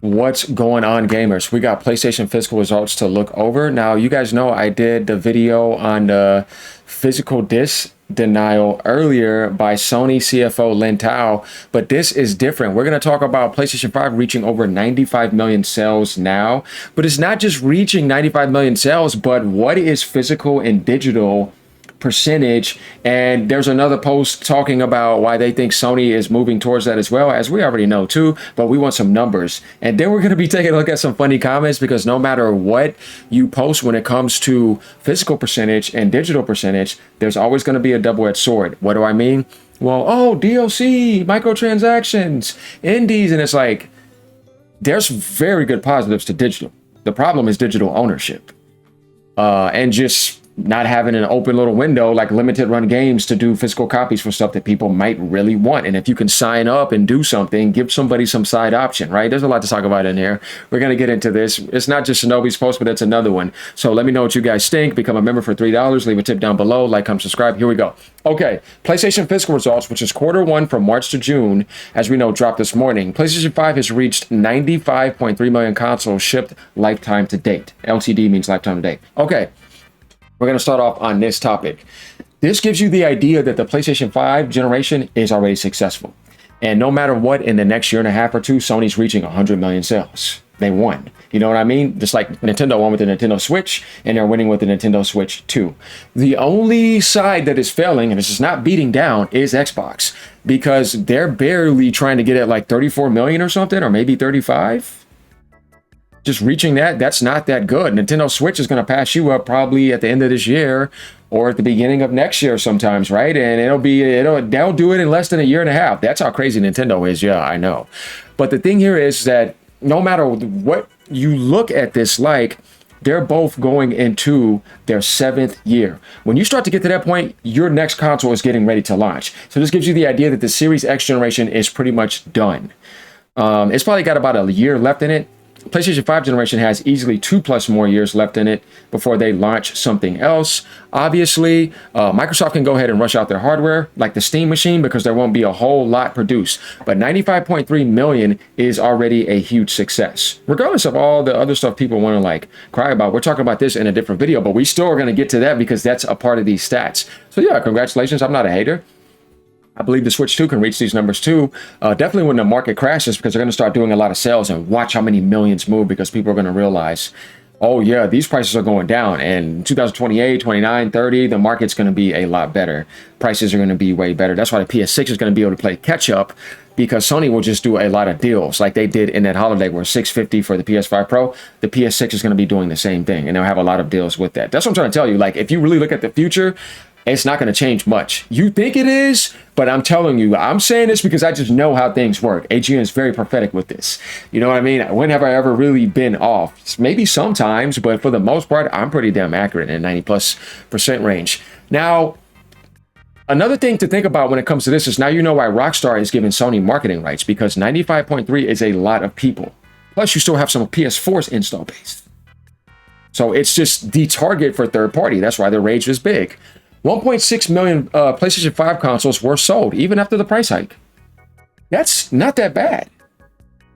What's going on, gamers? We got PlayStation physical results to look over. Now, you guys know I did the video on the physical disc denial earlier by Sony CFO Lin Tao, but this is different. We're going to talk about PlayStation 5 reaching over 95 million sales now, but it's not just reaching 95 million sales, but what is physical and digital percentage. And there's another post talking about why they think Sony is moving towards that as well, as we already know too, but we want some numbers. And then we're going to be taking a look at some funny comments, because no matter what you post when it comes to physical percentage and digital percentage, there's always going to be a double-edged sword. What do I mean? Well, oh, DLC, microtransactions, indies, and it's like, there's very good positives to digital. The problem is digital ownership, and just not having an open little window like limited run games to do physical copies for stuff that people might really want. And if you can sign up and do something, give somebody some side option, right? There's a lot to talk about in here. We're going to get into this. It's not just Shinobi's post, but it's another one. So let me know what you guys think. Become a member for $3. Leave a tip down below. Like, comment, subscribe. Here we go. Okay, PlayStation physical results, which is Q1 from March to June, as we know, dropped this morning. PlayStation 5 has reached 95.3 million consoles shipped lifetime to date. LTD means lifetime to date. Okay. We're going to start off on this topic. This gives you the idea that the PlayStation 5 generation is already successful. And no matter what, in the next year and a half or two, Sony's reaching 100 million sales. They won. You know what I mean? Just like Nintendo won with the Nintendo Switch, and they're winning with the Nintendo Switch 2. The only side that is failing, and this is not beating down, is Xbox. Because they're barely trying to get at like 34 million or something, or maybe 35. Just reaching that's not that good. Nintendo Switch is going to pass you up probably at the end of this year or at the beginning of next year sometimes, right? And they'll do it in less than a year and a half. That's how crazy Nintendo is. Yeah, I know. But the thing here is that no matter what you look at this like, they're both going into their 7th year. When you start to get to that point, your next console is getting ready to launch. So this gives you the idea that the Series X generation is pretty much done. It's probably got about a year left in it. PlayStation 5 generation has easily 2+ more years left in it before they launch something else. Obviously, Microsoft can go ahead and rush out their hardware like the Steam machine, because there won't be a whole lot produced. But 95.3 million is already a huge success. Regardless of all the other stuff people want to like cry about, we're talking about this in a different video, but we still are going to get to that because that's a part of these stats. So yeah, congratulations. I'm not a hater. I believe the Switch 2 can reach these numbers too. Definitely when the market crashes, because they're going to start doing a lot of sales, and watch how many millions move, because people are going to realize, oh yeah, these prices are going down. And 2028, 29, 30, the market's going to be a lot better. Prices are going to be way better. That's why the PS6 is going to be able to play catch up, because Sony will just do a lot of deals like they did in that holiday where $650 for the PS5 Pro. The PS6 is going to be doing the same thing, and they'll have a lot of deals with that. That's what I'm trying to tell you. Like, if you really look at the future, it's not going to change much. You think it is, but I'm telling you, I'm saying this because I just know how things work. AGN is very prophetic with this. You know what I mean? When have I ever really been off? Maybe sometimes, but for the most part, I'm pretty damn accurate in 90+% range. Now, another thing to think about when it comes to this is, now you know why Rockstar is giving Sony marketing rights, because 95.3 is a lot of people. Plus, you still have some PS4's install base. So it's just the target for third party. That's why the rage was big. 1.6 million PlayStation 5 consoles were sold, even after the price hike. That's not that bad.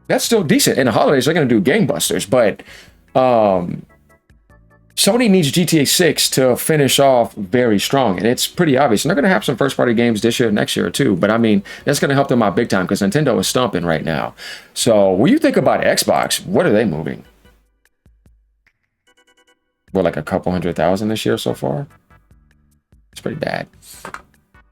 That's still decent. In the holidays, they're going to do gangbusters, but Sony needs GTA 6 to finish off very strong, and it's pretty obvious. And they're going to have some first-party games this year, next year, too. But, I mean, that's going to help them out big time, because Nintendo is stomping right now. So, when you think about Xbox, what are they moving? What, like a couple 100,000 this year so far? It's pretty bad.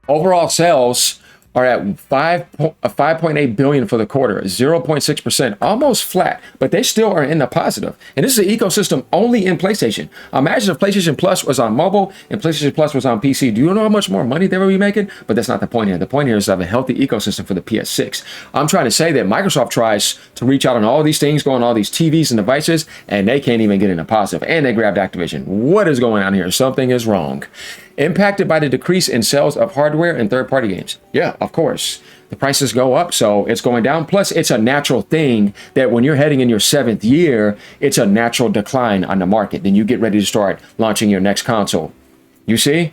Overall sales are at 5.8 billion for the quarter, 0.6%, almost flat, but they still are in the positive. And this is an ecosystem only in PlayStation. Imagine if PlayStation Plus was on mobile and PlayStation Plus was on PC. Do you know how much more money they would be making? But that's not the point here. The point here is to have a healthy ecosystem for the PS6. I'm trying to say that Microsoft tries to reach out on all these things, go on all these TVs and devices, and they can't even get in a positive. And they grabbed Activision. What is going on here? Something is wrong. Impacted by the decrease in sales of hardware and third-party games. Yeah, of course. The prices go up, so it's going down. Plus, it's a natural thing that when you're heading in your 7th year, it's a natural decline on the market. Then you get ready to start launching your next console. You see?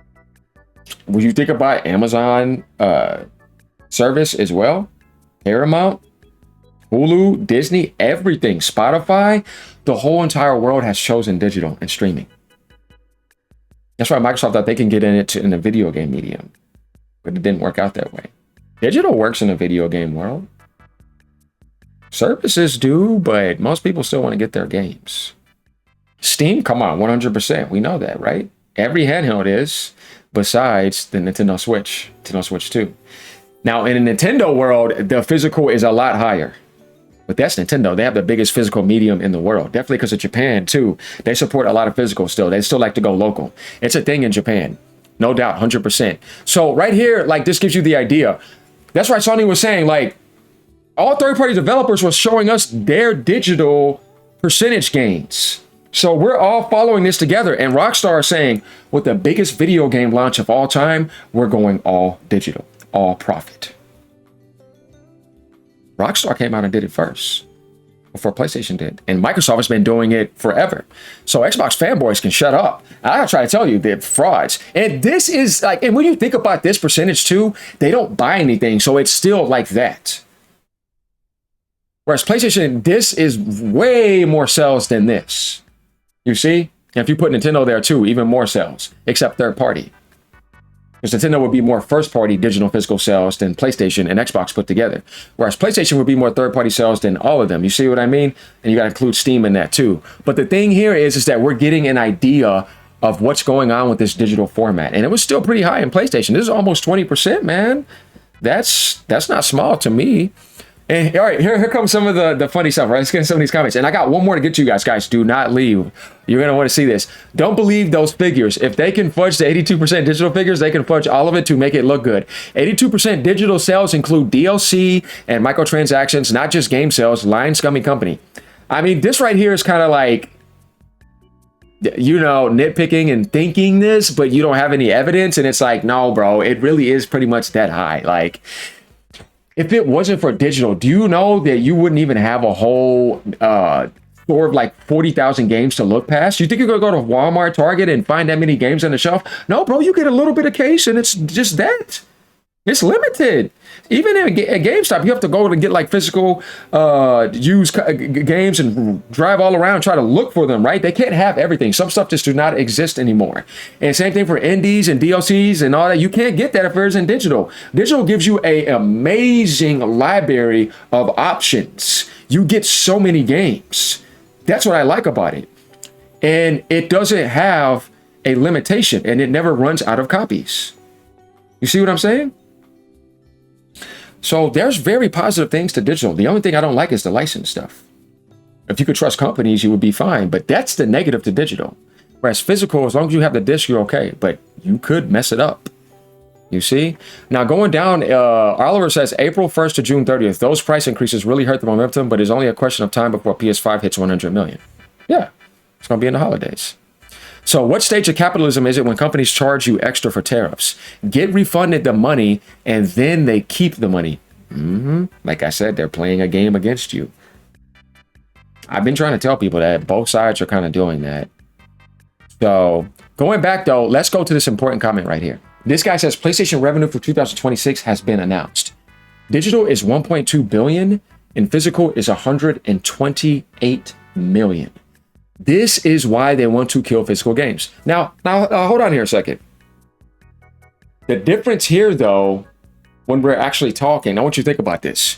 When you think about Amazon service as well, Paramount, Hulu, Disney, everything, Spotify, the whole entire world has chosen digital and streaming. That's why Microsoft thought they can get in it in the video game medium, but it didn't work out that way. Digital works in the video game world. Services do, but most people still want to get their games. Steam, come on, 100%. We know that, right? Every handheld is, besides the Nintendo Switch 2. Now, in the Nintendo world, the physical is a lot higher. But that's Nintendo. They have the biggest physical medium in the world. Definitely because of Japan, too. They support a lot of physical still. They still like to go local. It's a thing in Japan. No doubt, 100%. So right here, like, this gives you the idea. That's why Sony was saying, like, all third-party developers were showing us their digital percentage gains. So we're all following this together. And Rockstar is saying, with the biggest video game launch of all time, we're going all digital, all profit. Rockstar came out and did it first before PlayStation did. And Microsoft has been doing it forever. So Xbox fanboys can shut up. I gotta try to tell you, they're frauds. And this is like, and when you think about this percentage too, they don't buy anything. So it's still like that. Whereas PlayStation, this is way more sales than this. You see? And if you put Nintendo there too, even more sales, except third party. Because Nintendo would be more first-party digital physical sales than PlayStation and Xbox put together. Whereas PlayStation would be more third-party sales than all of them. You see what I mean? And you got to include Steam in that too. But the thing here is that we're getting an idea of what's going on with this digital format. And it was still pretty high in PlayStation. This is almost 20%, man. That's not small to me. And all right, here comes some of the funny stuff, right? Let's get into some of these comments. And I got one more to get to you guys. Guys, do not leave. You're going to want to see this. Don't believe those figures. If they can fudge the 82% digital figures, they can fudge all of it to make it look good. 82% digital sales include DLC and microtransactions, not just game sales. Lying scummy company. I mean, this right here is kind of like, you know, nitpicking and thinking this, but you don't have any evidence. And it's like, no, bro, it really is pretty much that high. Like, if it wasn't for digital, do you know that you wouldn't even have a whole store of like 40,000 games to look past? You think you're going to go to Walmart, Target, and find that many games on the shelf? No, bro, you get a little bit of case, and it's just that. It's limited. Even at GameStop, you have to go to get like physical used games and drive all around, try to look for them, right? They can't have everything. Some stuff just do not exist anymore. And same thing for indies and DLCs and all that. You can't get that if it's in digital. Digital gives you an amazing library of options. You get so many games. That's what I like about it. And it doesn't have a limitation, and it never runs out of copies. You see what I'm saying? So there's very positive things to digital. The only thing I don't like is the license stuff. If you could trust companies, you would be fine. But that's the negative to digital. Whereas physical, as long as you have the disc, you're okay. But you could mess it up. You see? Now going down, Oliver says April 1st to June 30th. Those price increases really hurt the momentum, but it's only a question of time before PS5 hits 100 million. Yeah, it's going to be in the holidays. So what stage of capitalism is it when companies charge you extra for tariffs? Get refunded the money, and then they keep the money. Like I said, they're playing a game against you. I've been trying to tell people that both sides are kind of doing that. So going back, though, let's go to this important comment right here. This guy says PlayStation revenue for 2026 has been announced. Digital is 1.2 billion, and physical is 128 million. This is why they want to kill physical games. Now, hold on here a second. The difference here, though, when we're actually talking, I want you to think about this.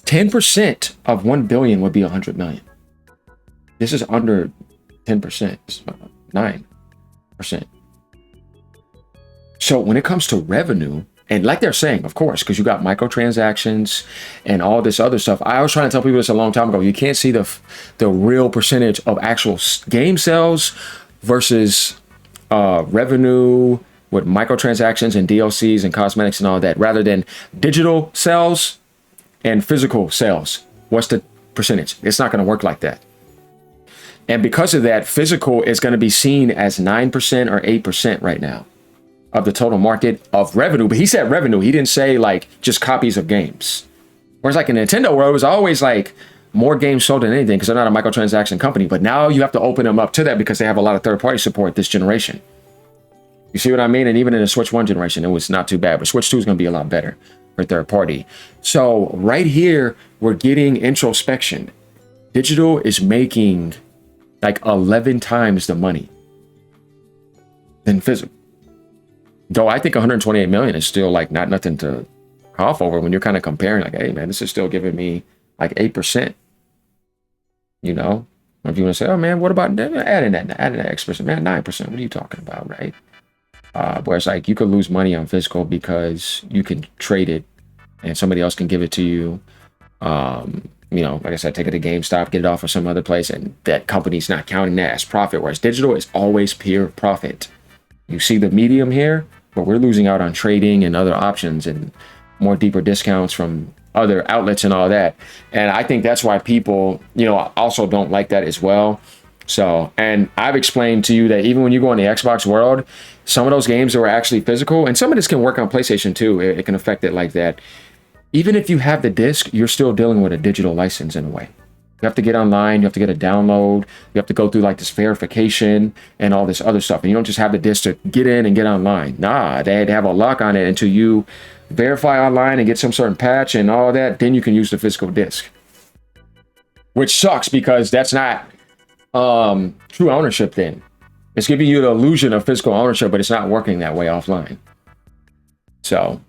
10% of 1 billion would be 100 million. This is under 10%, it's 9%. So when it comes to revenue, and like they're saying, of course, because you got microtransactions and all this other stuff. I was trying to tell people this a long time ago. You can't see the real percentage of actual game sales versus revenue with microtransactions and DLCs and cosmetics and all that, rather than digital sales and physical sales. What's the percentage? It's not going to work like that. And because of that, physical is going to be seen as 9% or 8% right now of the total market of revenue. But he said revenue. He didn't say like just copies of games. Whereas like in the Nintendo world, it was always like more games sold than anything because they're not a microtransaction company. But now you have to open them up to that because they have a lot of third-party support this generation. You see what I mean? And even in the Switch 1 generation, it was not too bad, but Switch 2 is going to be a lot better for third party. So right here, we're getting introspection. Digital is making like 11 times the money than physical. Though I think 128 million is still like not nothing to cough over when you're kind of comparing like, hey man, this is still giving me like 8%. You know, if you want to say, oh man, what about adding that X%, man, 9%? What are you talking about, right? Whereas like you could lose money on physical because you can trade it and somebody else can give it to you. You know, like I said, take it to GameStop, get it off of some other place, and that company's not counting that as profit. Whereas digital is always pure profit. You see the medium here, but we're losing out on trading and other options and more deeper discounts from other outlets and all that. And I think that's why people, you know, also don't like that as well. So, and I've explained to you that even when you go in the Xbox world, some of those games that were actually physical, and some of this can work on PlayStation too. It can affect it like that. Even if you have the disc, you're still dealing with a digital license in a way. You have to get online, you have to get a download, you have to go through like this verification and all this other stuff. And you don't just have the disc to get in and get online. Nah, they have a lock on it until you verify online and get some certain patch and all that. Then you can use the physical disc, which sucks because that's not true ownership then. It's giving you the illusion of physical ownership, but it's not working that way offline. So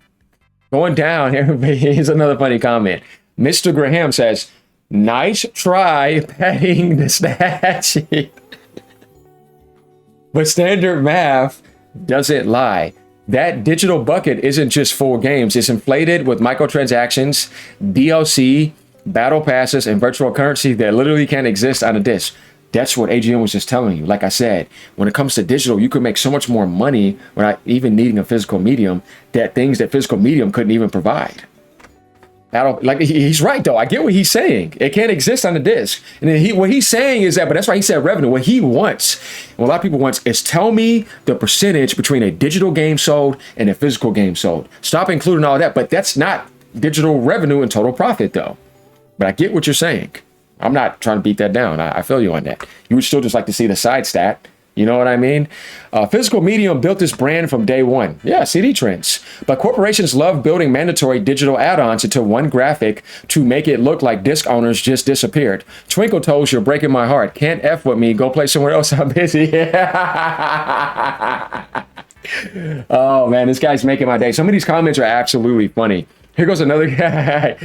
going down here, here's another funny comment. Mr. Graham says, nice try padding the stat sheet. But standard math doesn't lie. That digital bucket isn't just full games. It's inflated with microtransactions, DLC, battle passes, and virtual currency that literally can't exist on a disc. That's what AGN was just telling you. Like I said, when it comes to digital, you could make so much more money without even needing a physical medium, that things that physical medium couldn't even provide. Like he's right though. I get what he's saying. It can't exist on the disc. And then what he's saying is that, but that's why he said revenue. What he wants, what a lot of people want, is tell me the percentage between a digital game sold and a physical game sold. Stop including all that. But that's not digital revenue and total profit though. But I get what you're saying. I'm not trying to beat that down. I feel you on that. You would still just like to see the side stat. You know what I mean? Physical medium built this brand from day one. Yeah, CD trends. But corporations love building mandatory digital add-ons into one graphic to make it look like disc owners just disappeared. Twinkle Toes, you're breaking my heart. Can't F with me. Go play somewhere else. I'm busy. Oh, man, this guy's making my day. Some of these comments are absolutely funny. Here goes another guy.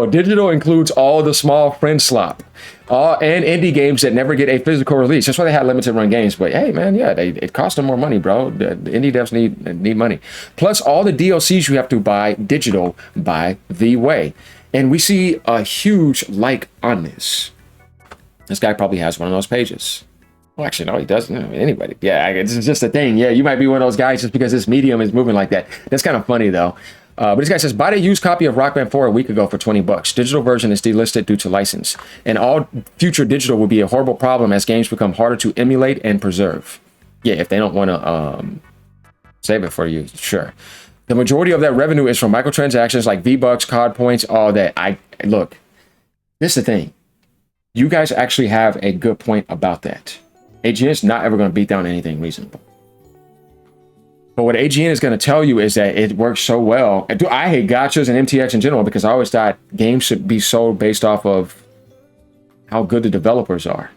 Digital includes all the small friend slop and indie games that never get a physical release. That's why they had limited run games. But hey, man, yeah, it costs them more money, bro. The indie devs need money. Plus all the DLCs you have to buy digital by the way. And we see a huge like on this. This guy probably has one of those pages. Well, actually, no, he doesn't. Anybody. Yeah, it's just a thing. Yeah, you might be one of those guys just because this medium is moving like that. That's kind of funny, though. But this guy says, bought a used copy of Rock Band 4 a week ago for $20. Digital version is delisted due to license. And all future digital will be a horrible problem as games become harder to emulate and preserve. Yeah, if they don't want to save it for you, sure. The majority of that revenue is from microtransactions like V-Bucks, COD points, all that. Look, this is the thing. You guys actually have a good point about that. AGN is not ever going to beat down anything reasonable. But what AGN is going to tell you is that it works so well. I hate gachas and MTX in general because I always thought games should be sold based off of how good the developers are.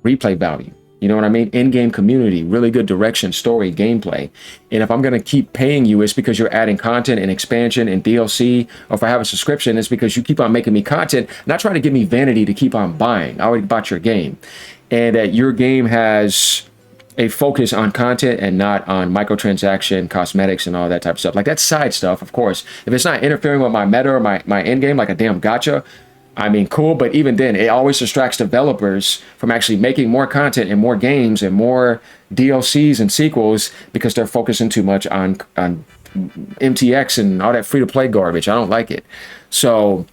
Replay value. You know what I mean? In-game community, really good direction, story, gameplay. And if I'm going to keep paying you, it's because you're adding content and expansion and DLC. Or if I have a subscription, it's because you keep on making me content, not trying to give me vanity to keep on buying. I already bought your game. And that your game has a focus on content and not on microtransaction, cosmetics, and all that type of stuff. Like that's side stuff, of course. If it's not interfering with my meta or my end game, like a damn gacha, I mean, cool. But even then, it always distracts developers from actually making more content and more games and more DLCs and sequels because they're focusing too much on MTX and all that free-to-play garbage. I don't like it. So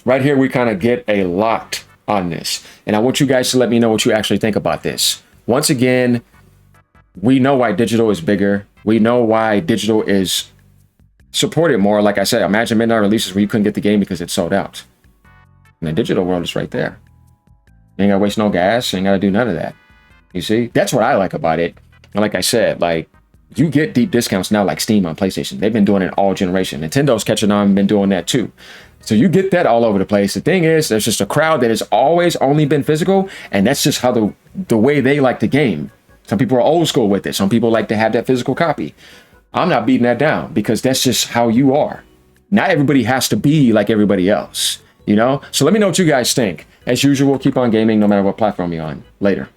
right here, we kind of get a lot on this. And I want you guys to let me know what you actually think about this. Once again, we know why digital is bigger. We know why digital is supported more. Like I said, imagine midnight releases where you couldn't get the game because it's sold out. And the digital world is right there. You ain't gotta waste no gas. You ain't gotta do none of that. You see? That's what I like about it. And like I said, like, You get deep discounts now like Steam on PlayStation. They've been doing it all generation. Nintendo's catching on and been doing that too. So you get that all over the place. The thing is, there's just a crowd that has always only been physical, and that's just how the way they like the game. Some people are old school with it. Some people like to have that physical copy. I'm not beating that down because that's just how you are. Not everybody has to be like everybody else, you know? So let me know what you guys think. As usual, keep on gaming no matter what platform you're on. Later.